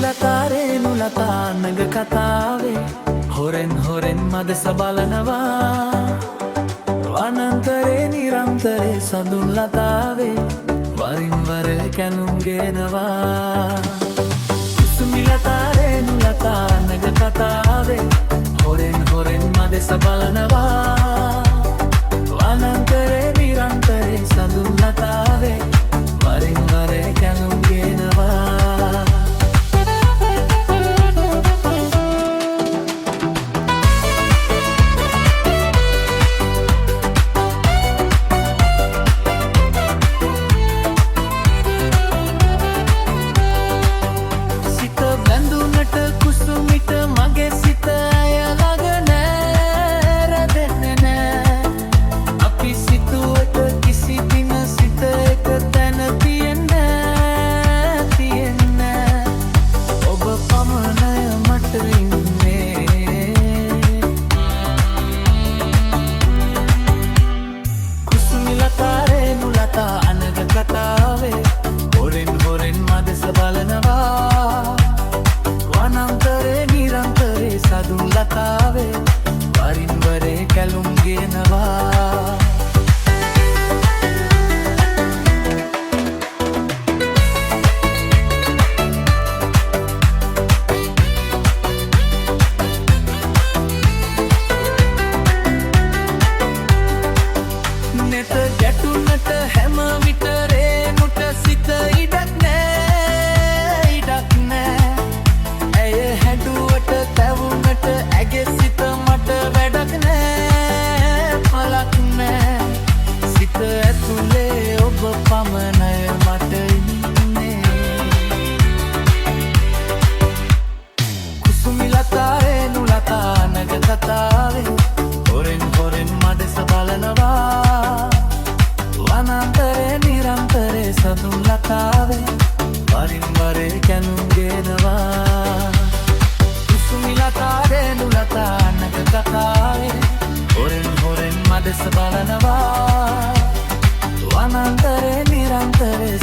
කුසුමිලතා නග කතාවේ හොරෙන් හොරෙන් මදෙස බලනවා වනන්තරේ නිරන්තරේ සඳුන් ලතාවේ වරින් වර කැලුම් ගෙනවා කුසුමිලතා නග කතාවේ හොරෙන් හොරෙන් මදෙස බලනවා වනන්තරේ නිරන්තරේ සඳුන් ලතාවේ වරින් වර කැලුම් ගෙනවා වනන්තරේ නිරන්තරේ